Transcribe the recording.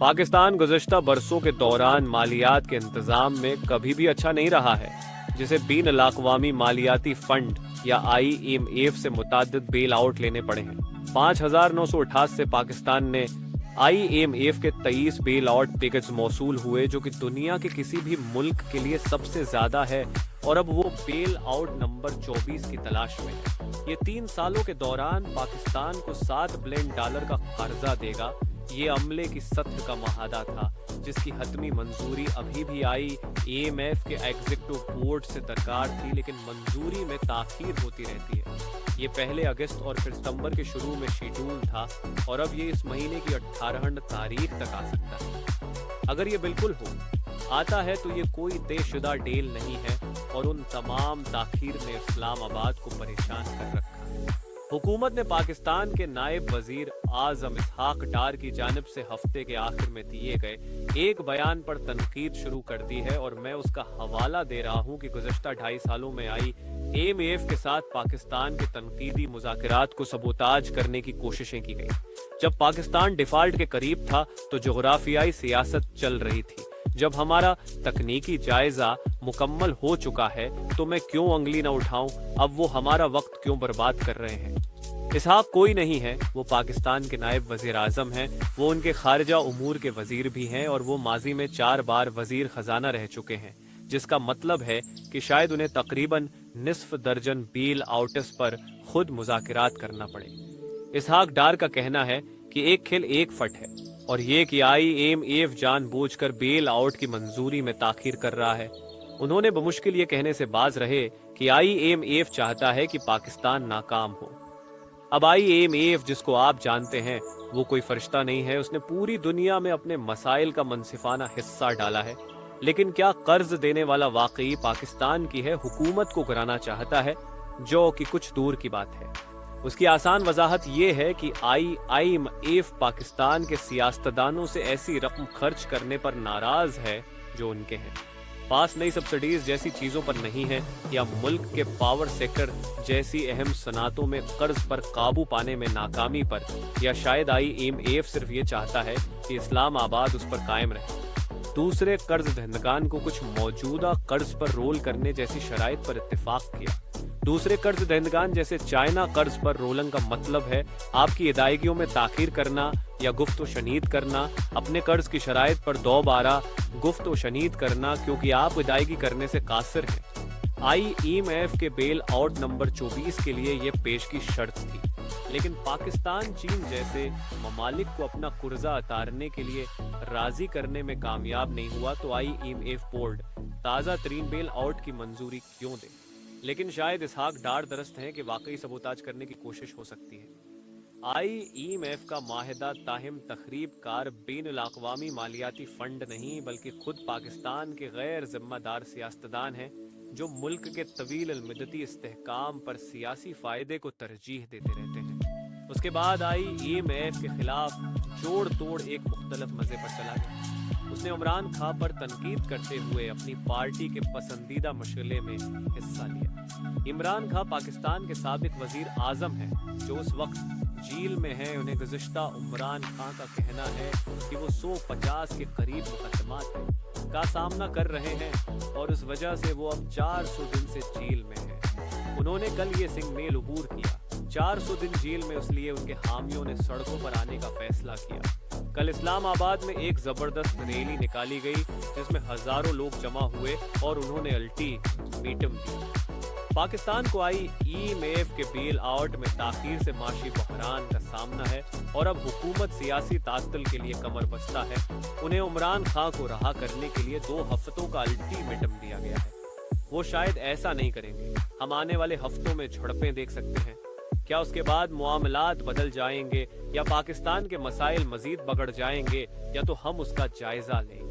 पाकिस्तान गुज़श्ता बरसों के दौरान मालियात के इंतजाम में कभी भी अच्छा नहीं रहा है, जिसे बीन अल-अक़वामी मालियाती फंड या IMF से मुतअद्दिद बेल आउट लेने पड़े हैं। 5,968 से पाकिस्तान ने IMF के 23 बेल आउट पैकेज मौसूल हुए, जो कि दुनिया के किसी भी मुल्क के लिए सबसे ज्यादा है, और अब वो बेल आउट नंबर 24 की तलाश में है। ये 3 सालों के दौरान पाकिस्तान को $7 बिलियन का कर्जा देगा। ये अमले की सत्र का मुआहदा था, जिसकी हतमी मंजूरी अभी भी IMF के एग्जीक्यूटिव बोर्ड से दरकार थी, लेकिन मंजूरी में ताखीर होती रहती है। ये पहले अगस्त और फिर सितंबर के शुरू में शेड्यूल था, और अब ये इस महीने की 18 तारीख तक आ सकता है। अगर ये बिल्कुल आता है तो ये कोई तयशुदा डील नहीं है, और उन तमाम ताखीर ने इस्लामाबाद को परेशान कर रखा है। हुकूमत ने पाकिस्तान के नायब वजीर आजम इसहाक डार की जानिब से हफ्ते के आखिर में दिए गए एक बयान पर तनकीद शुरू कर दी है, और मैं उसका हवाला दे रहा हूं कि गुज़श्ता 2.5 सालों में IMF के साथ पाकिस्तान के तनकीदी मुज़ाकरात को सबोताज करने की कोशिशें की गई। जब पाकिस्तान डिफाल्ट के करीब था तो जोग्राफियाई सियासत चल रही थी। जब हमारा तकनीकी जायजा मुकम्मल हो चुका है तो मैं क्यों उंगली न उठाऊं? अब वो हमारा वक्त क्यों बर्बाद कर रहे हैं? इसहाक कोई नहीं है, वो पाकिस्तान के नायब वजीर आजम हैं। वो उनके खारजा उमूर के वजीर भी हैं, और वो माजी में 4 बार वजीर खजाना रह चुके हैं, जिसका मतलब है कि शायद उन्हें तकरीबन निस्फ दर्जन बेल आउट्स पर खुद मुज़ाकरात करना पड़े। इसहाक डार का कहना है कि एक खिल एक फट है, और ये कि IMF जानबूझकर बेल आउट की मंजूरी में ताखीर कर रहा है। उन्होंने बमुश्किल ये कहने से बाज रहे कि IMF चाहता है कि पाकिस्तान नाकाम हो। अब IMF, जिसको आप जानते हैं, वो कोई फरिश्ता नहीं है। उसने पूरी दुनिया में अपने मसाइल का मुनसिफाना हिस्सा डाला है, लेकिन क्या कर्ज देने वाला वाकई पाकिस्तान की है? हुकूमत को गिराना चाहता है, जो कि कुछ दूर की बात है। उसकी आसान वजाहत ये है कि IMF पाकिस्तान के सियासतदानों से ऐसी रकम खर्च करने पर नाराज है जो उनके हैं। पास नई सब्सिडीज जैसी चीजों पर नहीं है, या मुल्क के पावर सेक्टर जैसी अहम सनातों में कर्ज पर काबू पाने में नाकामी पर, या शायद IMF सिर्फ ये चाहता है कि इस्लामाबाद उस पर कायम रहे। दूसरे कर्ज दहंदगान को कुछ मौजूदा कर्ज पर रोल करने जैसी शराइत पर इत्तेफाक किया। दूसरे कर्ज दहंदगान जैसे चाइना कर्ज पर रोलिंग का मतलब है आपकी अदायगियों में ताखीर करना या गुफ्त व शनीद करना, अपने कर्ज की शराइत पर दोबारा गुफ्त व शनीद करना, क्योंकि आप अदायगी करने से कासिर हैं। IMF के बेल आउट नंबर 24 के लिए ये पेश की शर्त थी, लेकिन पाकिस्तान चीन जैसे ममालिक को अपना कुर्जा उतारने के लिए राजी करने में कामयाब नहीं हुआ, तो IMF बोर्ड ताज़ा तरीन बेल आउट की मंजूरी क्यों दे? लेकिन शायद इसहाक डार दरस्त हैं कि वाकई सबोताज करने की कोशिश हो सकती है। IMF का माहिदा ताहिम तखरीब कार बीन अल-अक़वामी मालियाती फंड नहीं, बल्कि खुद पाकिस्तान के गैर जिम्मेदार सियासतदान हैं, जो मुल्क के तवील अलमदती इस्तेहकाम पर सियासी फायदे को तरजीह देते रहते हैं। उसके बाद IMF के खिलाफ जोड़ तोड़ एक मुख्तलिफ मजे पर चला गया। उसने इमरान खान पर तनकीद करते हुए अपनी पार्टी के पसंदीदा मशगले में हिस्सा लिया। इमरान खान पाकिस्तान के साबिक वजीर आजम हैं, जो उस वक्त जेल में हैं। उन्हें गुज़श्ता इमरान खान का कहना है कि वो 150 के करीब मुकदमात का सामना कर रहे हैं, और इस वजह से वो अब 400 दिन से जेल में है। उन्होंने कल ये सिंगमेल अबूर किया। 400 दिन जेल में इसलिए उनके हामियों ने सड़कों पर आने का फैसला किया। कल इस्लामाबाद में एक जबरदस्त रैली निकाली गई, जिसमें हजारों लोग जमा हुए और उन्होंने अल्टीमेटम दिया। पाकिस्तान को IMF के बेल आउट में ताखीर से माशी बहरान का सामना है, और अब हुकूमत सियासी तातल के लिए कमर बस्ता है। उन्हें इमरान खान को रहा करने के लिए 2 हफ्तों का अल्टीमेटम दिया गया है। वो शायद ऐसा नहीं करेंगे। हम आने वाले हफ्तों में झड़पें देख सकते हैं। क्या उसके बाद मुआमलात बदल जाएंगे, या पाकिस्तान के मसाइल मजीद बगड़ जाएंगे, या तो हम उसका जायजा लेंगे।